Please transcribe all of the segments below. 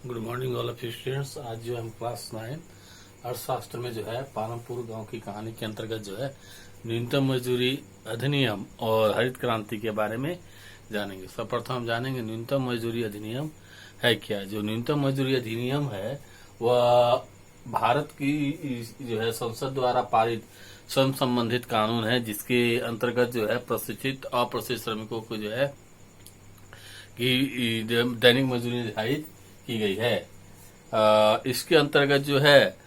Good morning all of you students. आज जो हम क्लास 9 अर्थशास्त्र में जो है पालमपुर गांव की कहानी के अंतर्गत जो है न्यूनतम मजदूरी अधिनियम और हरित क्रांति के बारे में जानेंगे। सर्वप्रथम हम जानेंगे न्यूनतम मजदूरी अधिनियम है क्या। जो न्यूनतम मजदूरी अधिनियम है वह भारत की जो है संसद द्वारा पारित श्रम संबंधित कानून है, जिसके अंतर्गत जो है प्रशिक्षित अप्रशिक्षित श्रमिकों को जो है कि दैनिक मजदूरी निर्धारित की गई है। इसके अंतर्गत जो है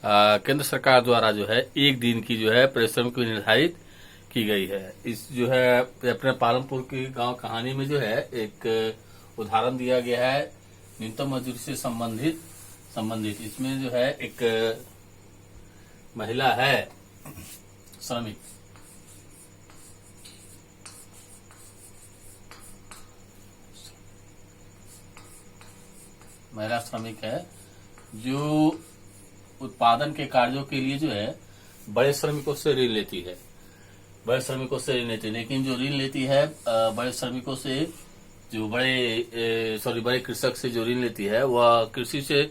केंद्र सरकार द्वारा जो है एक दिन की जो है परिश्रम की निर्धारित की गई है। इस जो है अपने पालमपुर की गांव कहानी में जो है एक उदाहरण दिया गया है न्यूनतम मजदूरी से संबंधित। इसमें जो है एक महिला है श्रमिक, महिला श्रमिक है जो उत्पादन के कार्यों के लिए जो है बड़े श्रमिकों से ऋण लेती है। लेकिन जो ऋण लेती है बड़े श्रमिकों से, जो बड़े कृषक से जो ऋण लेती है, वह कृषि से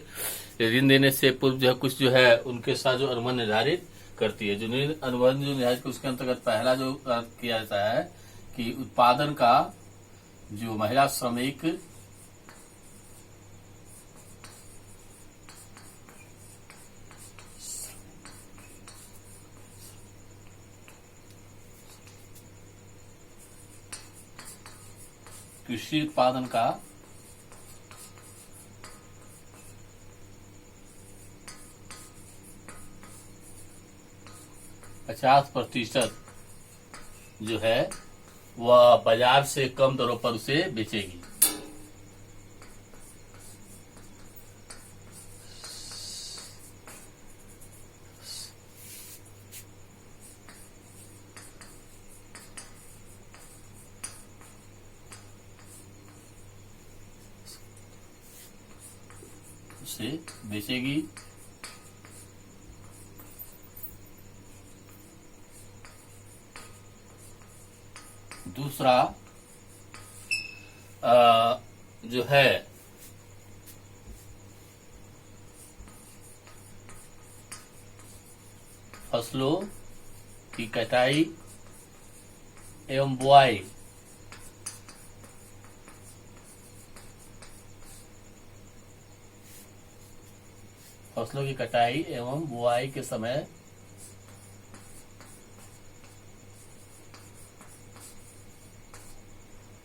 ऋण देने से पूर्व जो है कुछ जो है उनके साथ जो अनुबंध निर्धारित करती है। जो अनुबंध जो निर्धारित उसके अंतर्गत पहला जो किया जाता है कि उत्पादन का जो महिला श्रमिक कृषि उत्पादन का 50% जो है वह बाजार से कम दरों पर उसे बेचेगी। दूसरा जो है फसलों की कटाई एवं बुआई के समय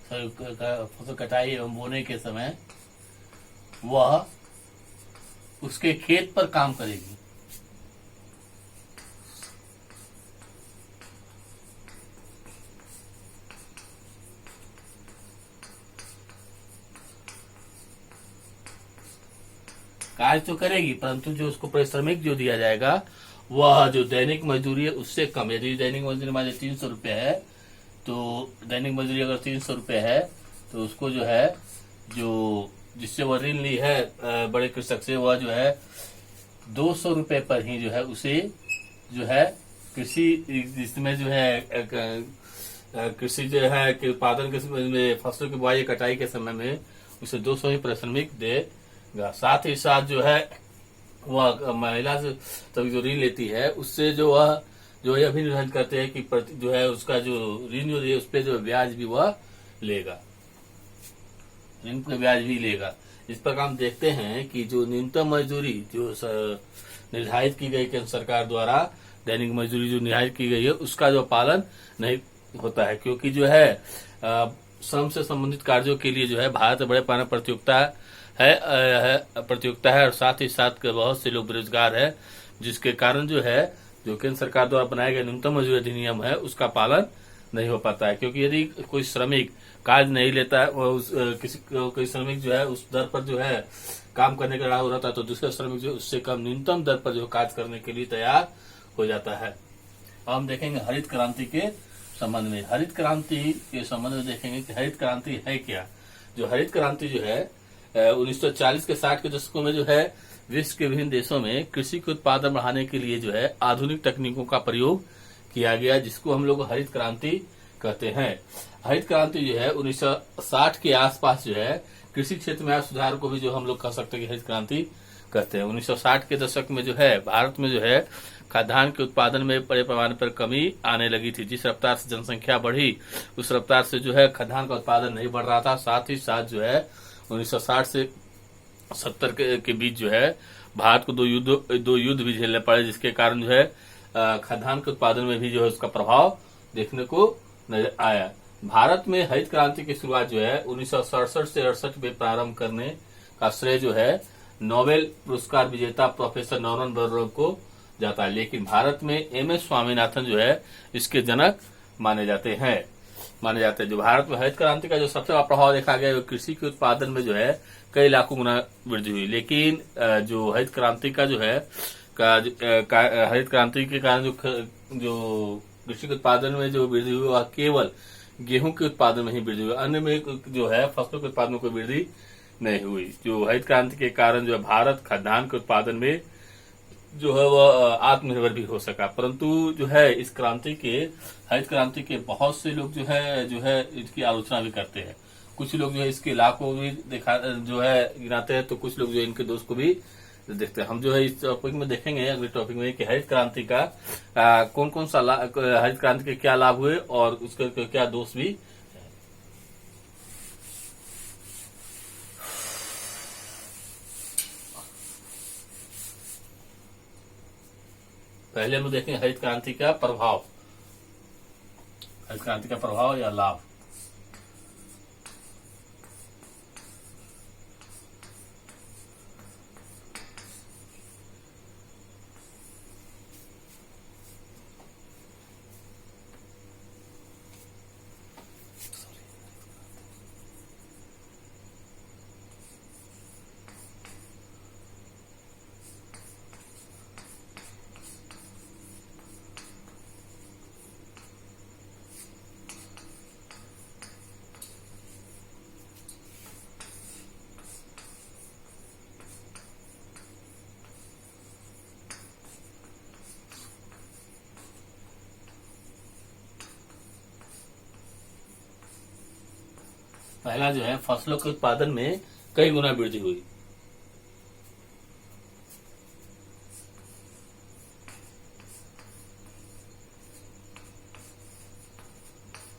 फसल कटाई एवं बोने के समय वह उसके खेत पर काम करेगी। कार्य तो करेगी, परंतु जो उसको पारिश्रमिक जो दिया जाएगा वह जो दैनिक मजदूरी है उससे कम। यदि दैनिक मजदूरी मान 300 रुपये है, तो दैनिक मजदूरी अगर 300 रुपये है तो उसको जो है जो जिससे वह ऋण ली है बड़े कृषक से, वह जो है 200 रुपये पर ही जो है उसे जो है कृषि जिसमें जो है कृषि जो है कि उत्पादन के समय में फसलों की बुआई कटाई के समय में उसे 200 ही पारिश्रमिक देगा। साथ ही साथ जो है वह महिला से तभी जो ऋण लेती है उससे जो वह जो यह भी निर्धारित करते हैं कि जो है उसका जो ऋण जो है उस पर जो ब्याज भी वह लेगा, ऋण पर ब्याज भी लेगा। इस प्रकार हम देखते हैं कि जो न्यूनतम मजदूरी जो निर्धारित की गई केंद्र सरकार द्वारा दैनिक मजदूरी जो निर्धारित की गई है उसका जो पालन नहीं होता है, क्योंकि जो है श्रम से संबंधित कार्यों के लिए जो है भारत बड़े पैमाने प्रतियोगिता है और साथ ही साथ बहुत से लोग बेरोजगार है, जिसके कारण जो है जो केंद्र सरकार द्वारा बनाया गया न्यूनतम मजदूरी अधिनियम है उसका पालन नहीं हो पाता है। क्योंकि यदि कोई श्रमिक कार्य नहीं लेता है, कोई श्रमिक जो है उस दर पर जो है काम करने का हो रहा था, तो दूसरा श्रमिक जो उससे कम न्यूनतम दर पर जो कार्य करने के लिए तैयार हो जाता है। अब हम देखेंगे हरित क्रांति के संबंध में। हरित क्रांति के संबंध में देखेंगे कि हरित क्रांति है क्या। जो हरित क्रांति जो है 1940 के 60 के दशकों में जो है विश्व के विभिन्न देशों में कृषि के उत्पादन बढ़ाने के लिए जो है आधुनिक तकनीकों का प्रयोग किया गया, जिसको हम लोग हरित क्रांति कहते हैं। हरित क्रांति जो है 1960 के आसपास जो है कृषि क्षेत्र में आए सुधार को भी जो हम लोग कह सकते हैं कि हरित क्रांति कहते हैं। 1960 के दशक में जो है भारत में जो है खाद्यान्न के उत्पादन में बड़े पैमाने पर कमी आने लगी थी। जिस रफ्तार से जनसंख्या बढ़ी उस रफ्तार से जो है खाद्यान्न का उत्पादन नहीं बढ़ रहा था। साथ ही साथ जो है 1960 से 70 के बीच जो है भारत को दो युद्ध भी झेलने पड़े, जिसके कारण जो है खाद्यान्न के उत्पादन में भी जो है उसका प्रभाव देखने को नजर आया। भारत में हरित क्रांति की शुरुआत जो है 1967 से 68 में प्रारंभ करने का श्रेय जो है नोबेल पुरस्कार विजेता प्रोफेसर नॉर्मन बोरलॉग को जाता है, लेकिन भारत में एम.एस. स्वामीनाथन जो है इसके जनक माने जाते हैं। जो भारत में हरित क्रांति का जो सबसे बड़ा प्रभाव देखा गया वो कृषि के उत्पादन में जो है कई लाखों गुना वृद्धि हुई। लेकिन जो हरित क्रांति का जो है हरित क्रांति के कारण जो कृषि के उत्पादन में जो वृद्धि हुई वह केवल गेहूं के उत्पादन में ही वृद्धि हुई, अन्य में जो है फसलों के उत्पादन में कोई वृद्धि नहीं हुई। जो हरित क्रांति के कारण जो है भारत खाद्यान्न के उत्पादन में जो है वह आत्मनिर्भर भी हो सका। परंतु जो है इस हरित क्रांति के बहुत से लोग जो है इसकी आलोचना भी करते हैं। कुछ लोग जो है इसके लाभ को भी गिनाते हैं, तो कुछ लोग जो है इनके दोष को भी देखते हैं। हम जो है इस टॉपिक में देखेंगे अगले टॉपिक में कि हरित क्रांति का कौन कौन सा हरित क्रांति के क्या लाभ हुए और उसके क्या दोष भी। पहले हम देखेंगे हरित क्रांति का प्रभाव, हरित क्रांति का प्रभाव या लाभ। पहला जो है फसलों के उत्पादन में कई गुना वृद्धि हुई।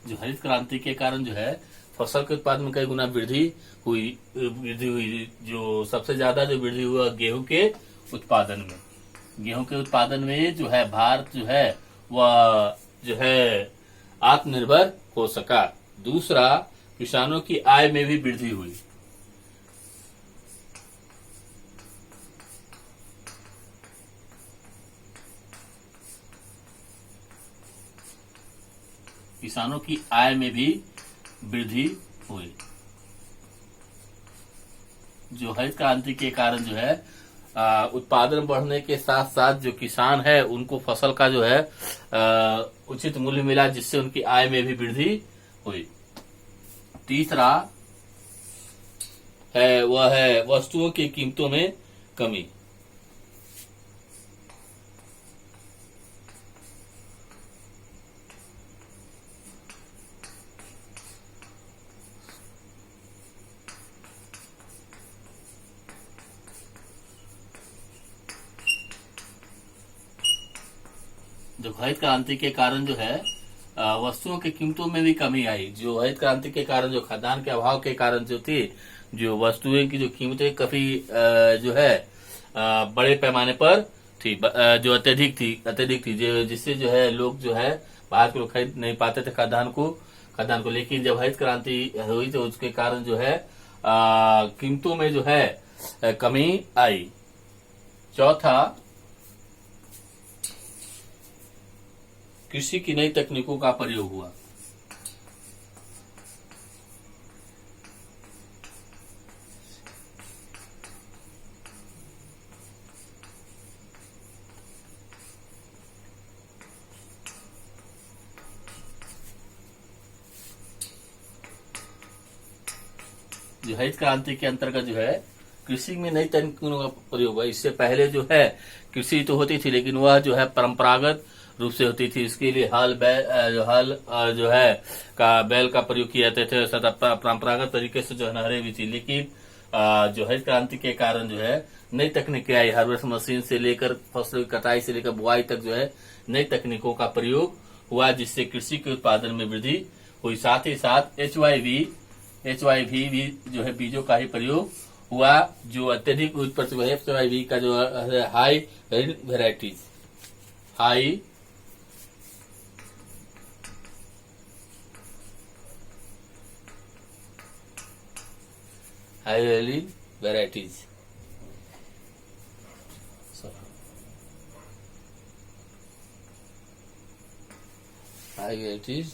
जो हरित क्रांति के कारण जो है फसल के उत्पादन में कई गुना वृद्धि हुई। जो सबसे ज्यादा जो वृद्धि हुआ गेहूं के उत्पादन में। गेहूं के उत्पादन में जो है भारत जो है वह जो है आत्मनिर्भर हो सका। दूसरा, किसानों की आय में भी वृद्धि हुई। किसानों की आय में भी वृद्धि हुई। जो हरित क्रांति के कारण जो है उत्पादन बढ़ने के साथ साथ जो किसान है उनको फसल का जो है उचित मूल्य मिला, जिससे उनकी आय में भी वृद्धि हुई। तीसरा है वह है वस्तुओं की कीमतों में कमी। जो हरित क्रांति के कारण जो है वस्तुओं की कीमतों में भी कमी आई। जो हरित क्रांति के कारण जो खाद्यान्न के अभाव के कारण जो थी जो वस्तुएं की जो कीमतें काफी जो है बड़े पैमाने पर थी, जो अत्यधिक थी जिससे जो है लोग जो है बाहर के लोग खरीद नहीं पाते थे खाद्यान्न को। लेकिन जब हरित क्रांति हुई तो उसके कारण जो है कीमतों में जो है कमी आई। चौथा, कृषि की नई तकनीकों का प्रयोग हुआ। जो हरित क्रांति के अंतर्गत जो है कृषि में नई तकनीकों का प्रयोग हुआ। इससे पहले जो है कृषि तो होती थी लेकिन वह जो है परंपरागत रूप से होती थी। इसके लिए हल जो है का बैल का प्रयोग किया जाते थे। परंपरागत तरीके से जो है नहरें भी थी, लेकिन जो हरित क्रांति के कारण जो है नई तकनीकें आई। हार्वेस्ट मशीन से लेकर फसलों की कटाई से लेकर बुआई तक जो है नई तकनीकों का प्रयोग हुआ, जिससे कृषि के उत्पादन में वृद्धि हुई। साथ ही साथ HYV भी जो है बीजों का ही प्रयोग हुआ, जो अत्यधिक उत्पत्ति हुआ। HYV का जो है high varieties, high varieties, high varieties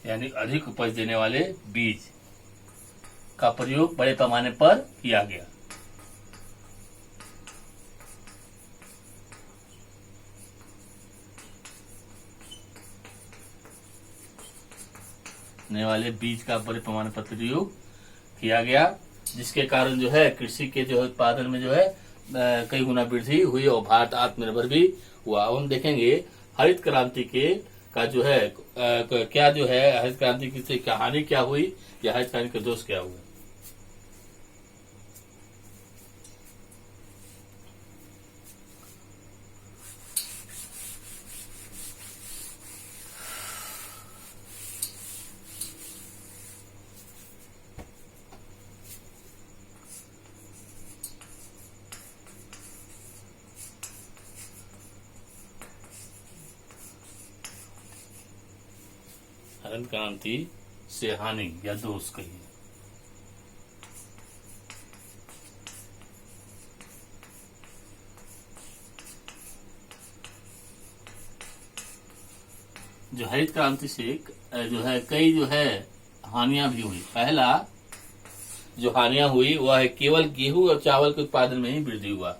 यानी अधिक उपज देने वाले बीज का प्रयोग बड़े पैमाने पर किया गया। नए वाले बीज का बड़े पैमाने पर प्रयोग किया गया, जिसके कारण जो है कृषि के जो उत्पादन में जो है कई गुना वृद्धि हुई और भारत आत्मनिर्भर भी हुआ। अब हम देखेंगे हरित क्रांति के का जो है क्या जो है हरित क्रांति की से हानि क्या हुई या हरित क्रांति के दोष क्या हुए। हरित क्रांति से हानि या दोष कहिए। जो हरित क्रांति से जो है कई जो है हानियां भी हुई। पहला जो हानियां हुई वह है केवल गेहूं और चावल के उत्पादन में ही वृद्धि हुआ।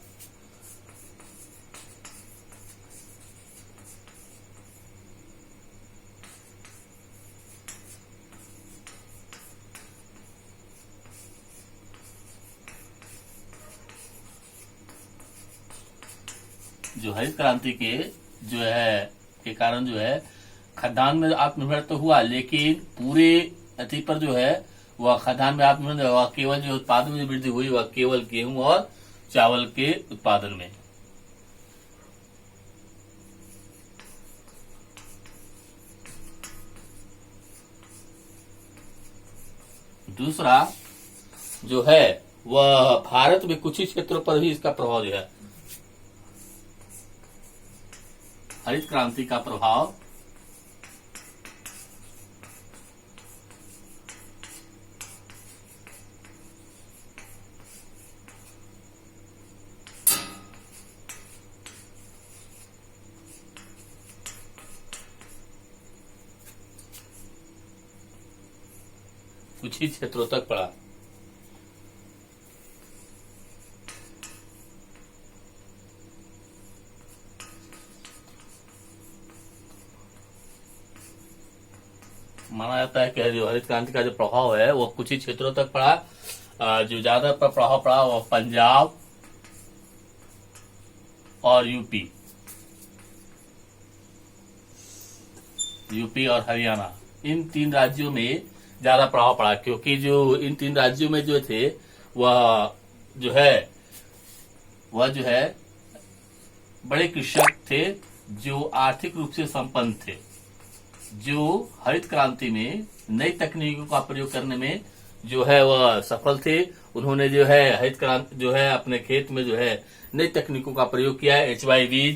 जो हरित क्रांति के जो है के कारण जो है खाद्यान्न में आत्मनिर्भर तो हुआ, लेकिन पूरे अति पर जो है वह खाद्यान्न में आत्मनिर्भर वह केवल जो उत्पादन में वृद्धि हुई वह केवल गेहूं और चावल के उत्पादन में। दूसरा जो है वह भारत में कुछ ही क्षेत्रों पर भी इसका प्रभाव जो है हरित क्रांति का प्रभाव कुछ ही क्षेत्रों तक पड़ा। माना जाता है कि जो हरित क्रांति का जो प्रभाव है वो कुछ ही क्षेत्रों तक पड़ा। जो ज्यादा पर प्रभाव पड़ा वो पंजाब और यूपी और हरियाणा, इन तीन राज्यों में ज्यादा प्रभाव पड़ा, क्योंकि जो इन तीन राज्यों में जो थे वह जो है बड़े कृषक थे जो आर्थिक रूप से संपन्न थे, जो हरित क्रांति में नई तकनीकों का प्रयोग करने में जो है वह सफल थे। उन्होंने जो है हरित क्रांति जो है अपने खेत में जो है नई तकनीकों का प्रयोग किया, HYV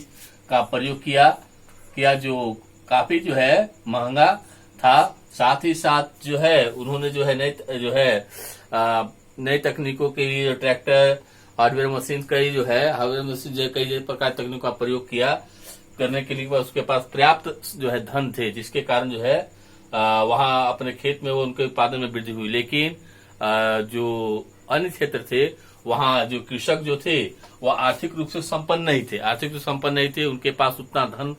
का प्रयोग किया जो काफी जो है महंगा था। साथ ही साथ जो है उन्होंने जो है नई तकनीकों के लिए ट्रैक्टर, हार्डवेयर मशीन कई जो कई प्रकार तकनीकों का प्रयोग किया करने के लिए उसके पास पर्याप्त जो है धन थे, जिसके कारण जो है वहां अपने खेत में वो उनके उत्पादन में वृद्धि हुई। लेकिन जो अन्य क्षेत्र थे वहाँ जो कृषक जो थे वह आर्थिक रूप से संपन्न नहीं थे, उनके पास उतना धन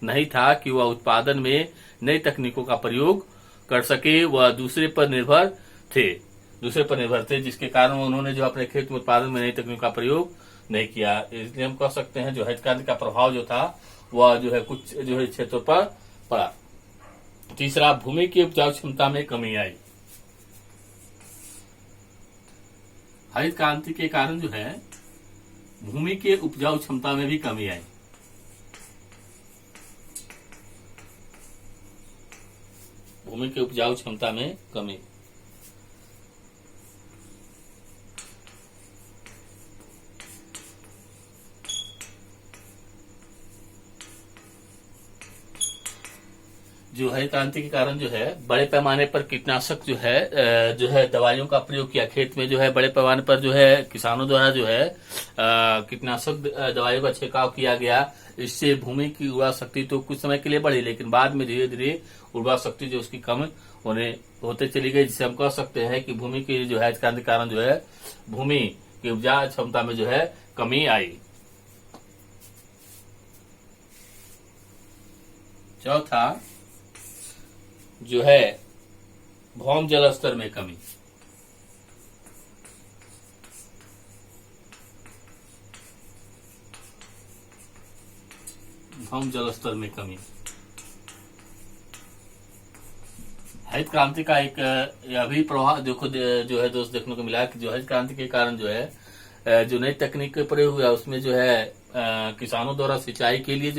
नहीं था कि वह उत्पादन में नई तकनीकों का प्रयोग कर सके। वह दूसरे पर निर्भर थे, जिसके कारण उन्होंने जो अपने खेत में उत्पादन में नई तकनीकों का प्रयोग नहीं किया। इसलिए हम कह सकते हैं जो हरित क्रांति का प्रभाव जो था वह जो है कुछ जो है क्षेत्रों पर पड़ा। तीसरा, भूमि की उपजाऊ क्षमता में कमी आई। हरित क्रांति के कारण जो है भूमि के उपजाऊ क्षमता में भी कमी आई। भूमि के उपजाऊ क्षमता में कमी। जो हरित क्रांति के कारण जो है बड़े पैमाने पर कीटनाशक जो है दवाइयों का प्रयोग किया। खेत में जो है बड़े पैमाने पर जो है किसानों द्वारा जो है कीटनाशक दवाइयों का छिड़काव किया गया। इससे भूमि की उर्वरा शक्ति तो कुछ समय के लिए बढ़ी, लेकिन बाद में धीरे धीरे उर्वरा शक्ति जो उसकी कम होते चली गई, जिससे हम कह सकते हैं कि भूमि की जो हरित क्रांति के कारण जो है भूमि की उपजाऊ क्षमता में जो है कमी आई। चौथा जो है भौम जल स्तर में कमी। भौम जल स्तर में कमी हरित क्रांति का एक यह भी प्रभाव देखो जो है दोस्त देखने को मिला कि जो हरित क्रांति के कारण जो है जो नई तकनीक का प्रयोग हुआ उसमें जो है किसानों द्वारा सिंचाई के लिए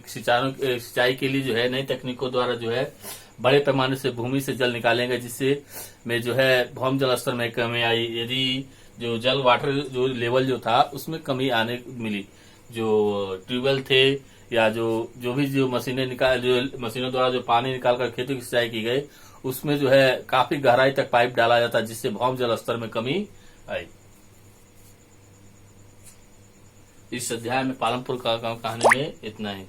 सिंचाई के लिए जो है नई तकनीकों द्वारा जो है बड़े पैमाने से भूमि से जल निकालेंगे, जिससे में जो है भौम जल स्तर में कमी आई। यदि जो जल वाटर जो लेवल जो था उसमें कमी आने मिली। जो ट्यूबवेल थे या जो मशीनों द्वारा जो पानी निकालकर खेतों की सिंचाई की गई उसमें जो है काफी गहराई तक पाइप डाला जाता, जिससे भौम जल स्तर में कमी आई। इस अध्याय में पालमपुर का कहानी में इतना ही।